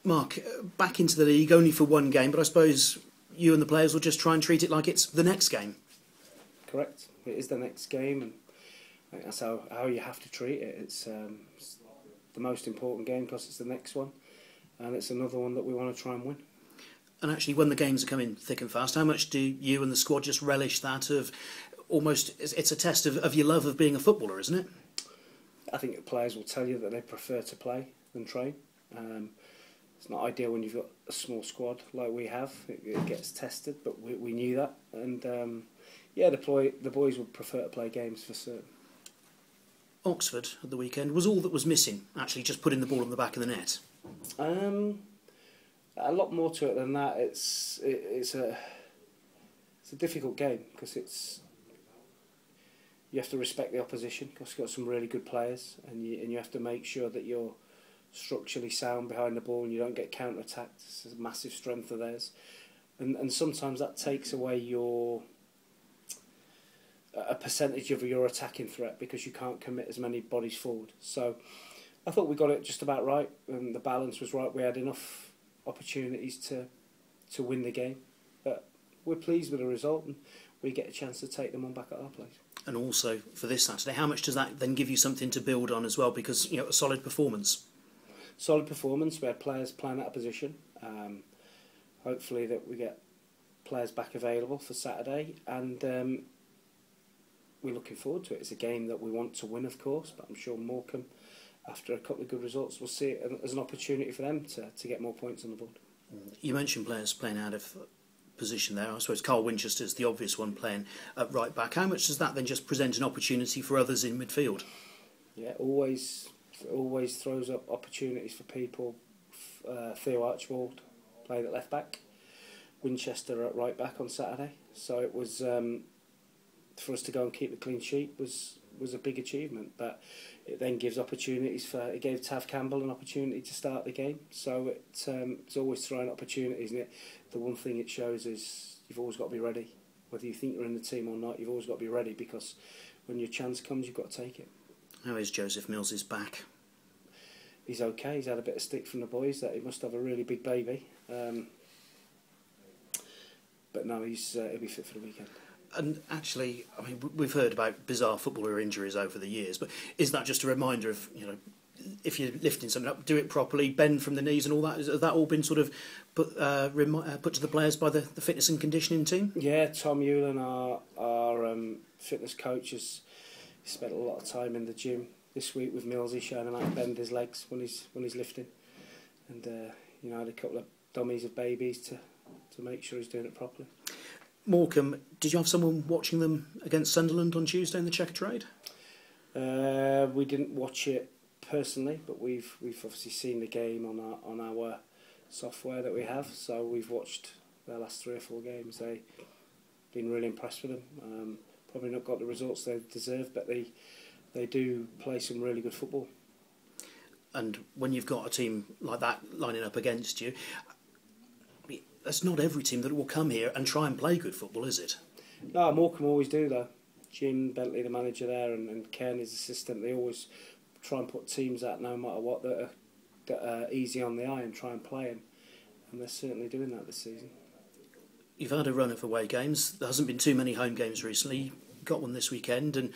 Mark, back into the league only for one game, but I suppose you and the players will just try and treat it like it's the next game. Correct. It is the next game, and I think that's how you have to treat it. It's the most important game because it's the next one, and it's another one that we want to try and win. And actually, when the games are coming thick and fast, how much do you and the squad just relish that of almost, it's a test of your love of being a footballer, isn't it? I think the players will tell you that they prefer to play than train. It's not ideal when you've got a small squad like we have. It gets tested, but we knew that. And the boys would prefer to play games for certain. Oxford at the weekend was all that was missing, actually just putting the ball on the back of the net. A lot more to it than that. It's a difficult game because you have to respect the opposition because you've got some really good players, and you have to make sure that you're structurally sound behind the ball and you don't get counter-attacked. It's a massive strength of theirs, and sometimes that takes away a percentage of your attacking threat because you can't commit as many bodies forward. So I thought we got it just about right, and the balance was right. We had enough opportunities to win the game, but we're pleased with the result, and we get a chance to take them on back at our place. And also for this Saturday, how much does that then give you something to build on as well? Because a solid performance. Solid performance. We had players playing out of position. Hopefully that we get players back available for Saturday, and we're looking forward to it. It's a game that we want to win, of course, but I'm sure Morecambe, after a couple of good results, will see it as an opportunity for them to get more points on the board. You mentioned players playing out of position there. I suppose Carl Winchester's the obvious one playing at right back. How much does that then just present an opportunity for others in midfield? Yeah, always throws up opportunities for people. Theo Archibald played at left back, Winchester at right back on Saturday. So it was for us to go and keep the clean sheet was a big achievement. But it then gives opportunities it gave Tav Campbell an opportunity to start the game. So it's always throwing opportunities, and the one thing it shows is you've always got to be ready. Whether you think you're in the team or not, you've always got to be ready, because when your chance comes, you've got to take it. How is Joseph Mills' back? He's okay. He's had a bit of stick from the boys that he must have a really big baby. But no, he'll be fit for the weekend. And actually, I mean, we've heard about bizarre footballer injuries over the years, but is that just a reminder of, if you're lifting something up, do it properly, bend from the knees and all that? Has that all been sort of put to the players by the fitness and conditioning team? Yeah, Tom Hewlin, our fitness coach, has spent a lot of time in the gym this week with Millsy, showing him how to bend his legs when he's lifting, and I had a couple of dummies of babies to make sure he's doing it properly. Morecambe, did you have someone watching them against Sunderland on Tuesday in the Checkatrade? We didn't watch it personally, but we've obviously seen the game on our software that we have. So we've watched their last 3 or 4 games. They've been really impressed with them. Probably not got the results they deserve, but they do play some really good football. And when you've got a team like that lining up against you, that's not every team that will come here and try and play good football, is it? No, Morecambe always do though. Jim Bentley, the manager there, and Ken, his assistant, they always try and put teams out no matter what that are easy on the eye and try and play them. And they're certainly doing that this season. You've had a run of away games. There hasn't been too many home games recently. You got one this weekend, and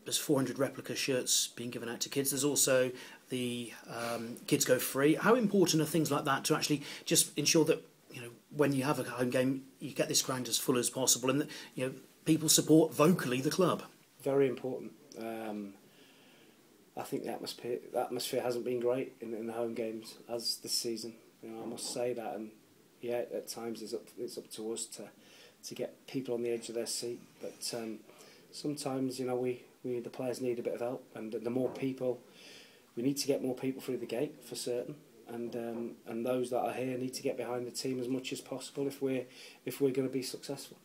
there's 400 replica shirts being given out to kids. There's also the Kids Go Free. How important are things like that to actually just ensure that when you have a home game, you get this ground as full as possible, and that people support vocally the club? Very important. I think the atmosphere hasn't been great in the home games as this season. I must say that, and yeah, at times it's up to us to get people on the edge of their seat. But sometimes the players need a bit of help, and the more people, we need to get more people through the gate for certain. And those that are here need to get behind the team as much as possible if we're going to be successful.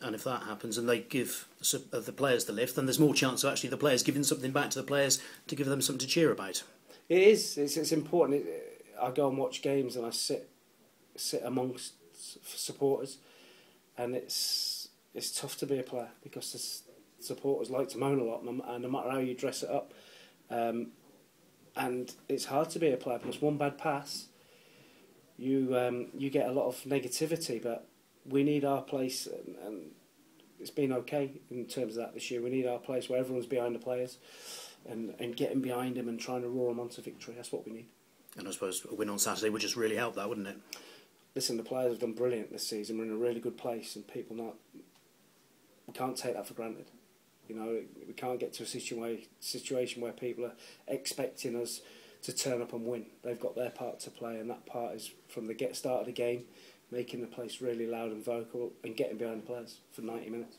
And if that happens and they give the players the lift, then there's more chance of actually the players giving something back to the players to give them something to cheer about. It is. It's important. I go and watch games and I sit amongst supporters, and it's tough to be a player because the supporters like to moan a lot, and no matter how you dress it up. And it's hard to be a player because one bad pass you get a lot of negativity. But we need our place, and it's been okay in terms of that this year. We need our place where everyone's behind the players and getting behind them and trying to roar them onto victory. That's what we need. And I suppose a win on Saturday would just really help that, wouldn't it? Listen, the players have done brilliant this season. We're in a really good place, and we can't take that for granted. You know, we can't get to a situation where people are expecting us to turn up and win. They've got their part to play, and that part is from the start of the game, making the place really loud and vocal and getting behind the players for 90 minutes.